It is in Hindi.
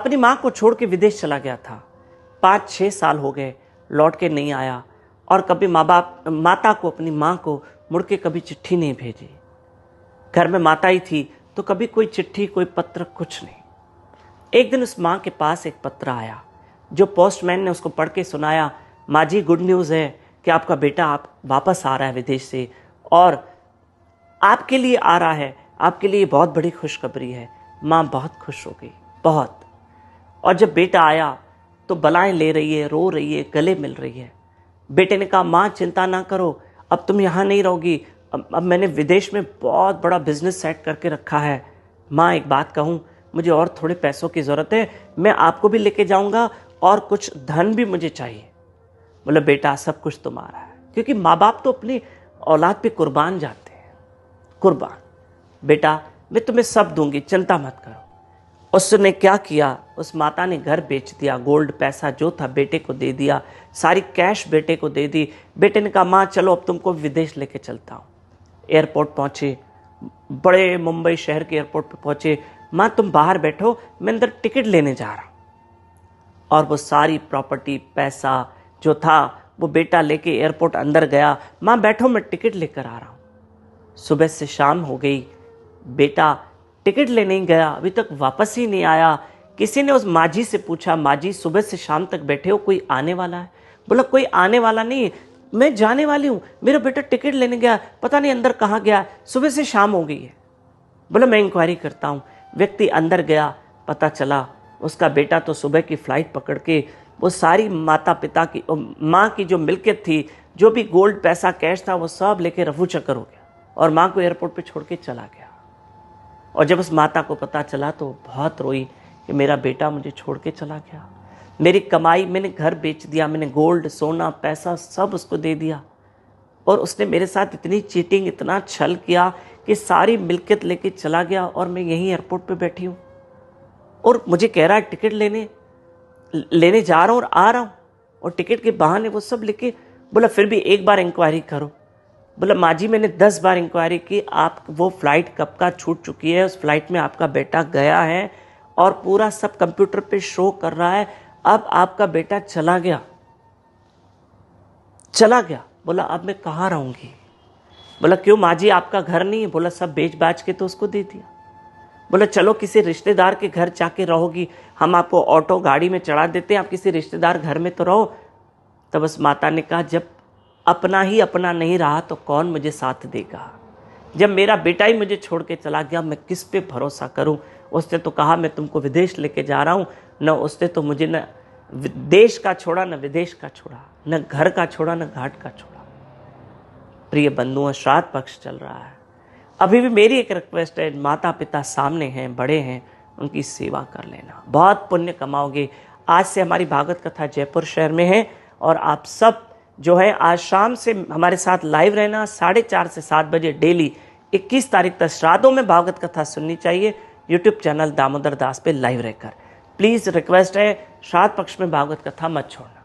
अपनी माँ को छोड़ के विदेश चला गया था। 5-6 साल हो गए, लौट के नहीं आया और कभी माता को, अपनी माँ को मुड़ के कभी चिट्ठी नहीं भेजी। घर में माता ही थी तो कभी कोई चिट्ठी, कोई पत्र, कुछ नहीं। एक दिन उस माँ के पास एक पत्र आया जो पोस्टमैन ने उसको पढ़ के सुनाया। माँ जी, गुड न्यूज़ है कि आपका बेटा आप वापस आ रहा है विदेश से और आपके लिए आ रहा है, आपके लिए बहुत बड़ी खुशखबरी है। माँ बहुत खुश हो गई, बहुत। और जब बेटा आया तो बलाएं ले रही है, रो रही है, गले मिल रही है। बेटे ने कहा, माँ चिंता ना करो, अब तुम यहाँ नहीं रहोगी, अब मैंने विदेश में बहुत बड़ा बिजनेस सेट करके रखा है। माँ एक बात कहूँ, मुझे और थोड़े पैसों की ज़रूरत है, मैं आपको भी लेके जाऊँगा और कुछ धन भी मुझे चाहिए। बोला, बेटा सब कुछ तुम्हारा है, क्योंकि माँ बाप तो अपनी औलाद पे कुर्बान जाते हैं, कुर्बान। बेटा मैं तुम्हें सब दूंगी, चिंता मत करो। उसने क्या किया, उस माता ने घर बेच दिया, गोल्ड पैसा जो था बेटे को दे दिया, सारी कैश बेटे को दे दी। बेटे ने कहा, माँ चलो अब तुमको विदेश लेके चलता हूँ। एयरपोर्ट पहुँचे, बड़े मुंबई शहर के एयरपोर्ट पे पहुँचे। माँ तुम बाहर बैठो, मैं अंदर टिकट लेने जा रहा हूँ। और वो सारी प्रॉपर्टी, पैसा जो था वो बेटा लेके एयरपोर्ट अंदर गया। माँ बैठो, मैं टिकट लेकर आ रहा हूँ। सुबह से शाम हो गई, बेटा टिकट लेने ही गया, अभी तक वापस ही नहीं आया। किसी ने उस माँ जी से पूछा, माँ जी सुबह से शाम तक बैठे हो, कोई आने वाला है? बोला, कोई आने वाला नहीं, मैं जाने वाली हूँ, मेरा बेटा टिकट लेने गया, पता नहीं अंदर कहाँ गया, सुबह से शाम हो गई है। बोला, मैं इंक्वायरी करता हूँ। व्यक्ति अंदर गया, पता चला उसका बेटा तो सुबह की फ्लाइट पकड़ के वो सारी माता पिता की, माँ की जो मिल्कियत थी, जो भी गोल्ड पैसा कैश था, वो सब लेके रफू चक्कर हो गया और माँ को एयरपोर्ट पे छोड़ के चला गया। और जब उस माता को पता चला तो बहुत रोई कि मेरा बेटा मुझे छोड़ के चला गया, मेरी कमाई, मैंने घर बेच दिया, मैंने गोल्ड, सोना, पैसा सब उसको दे दिया और उसने मेरे साथ इतनी चीटिंग, इतना छल किया कि सारी मिल्कियत लेके चला गया और मैं यहीं एयरपोर्ट पे बैठी हूँ और मुझे कह रहा है टिकट लेने जा रहा हूँ और आ रहा हूँ और टिकट के बहाने वो सब लेके। बोला, फिर भी एक बार इंक्वायरी करो। बोला, माँ जी मैंने 10 बार इंक्वायरी की, आप वो फ्लाइट कब का छूट चुकी है, उस फ्लाइट में आपका बेटा गया है और पूरा सब कंप्यूटर पे शो कर रहा है, अब आपका बेटा चला गया। बोला, अब मैं कहाँ रहूँगी? बोला, क्यों माँ जी आपका घर नहीं है? बोला, सब बेच बाच के तो उसको दे दिया। बोला, चलो किसी रिश्तेदार के घर जाके रहोगी, हम आपको ऑटो गाड़ी में चढ़ा देते हैं, आप किसी रिश्तेदार घर में तो रहो। तब उस माता ने कहा, जब अपना ही अपना नहीं रहा तो कौन मुझे साथ देगा? जब मेरा बेटा ही मुझे छोड़ के चला गया, मैं किस पे भरोसा करूं? उसने तो कहा मैं तुमको विदेश लेके जा रहा हूं, न उसने तो मुझे न देश का छोड़ा, न विदेश का छोड़ा, न घर का छोड़ा, न घाट का छोड़ा। प्रिय बंधुओं, श्राद्ध पक्ष चल रहा है, अभी भी मेरी एक रिक्वेस्ट है, माता पिता सामने हैं, बड़े हैं, उनकी सेवा कर लेना, बहुत पुण्य कमाओगे। आज से हमारी भागवत कथा जयपुर शहर में है और आप सब जो है आज शाम से हमारे साथ लाइव रहना, 4:30 से 7 बजे डेली 21 तारीख तक श्राद्धों में भागवत कथा सुननी चाहिए, यूट्यूब चैनल दामोदर दास पे लाइव रहकर। प्लीज़ रिक्वेस्ट है, श्राद्ध पक्ष में भागवत कथा मत छोड़ना।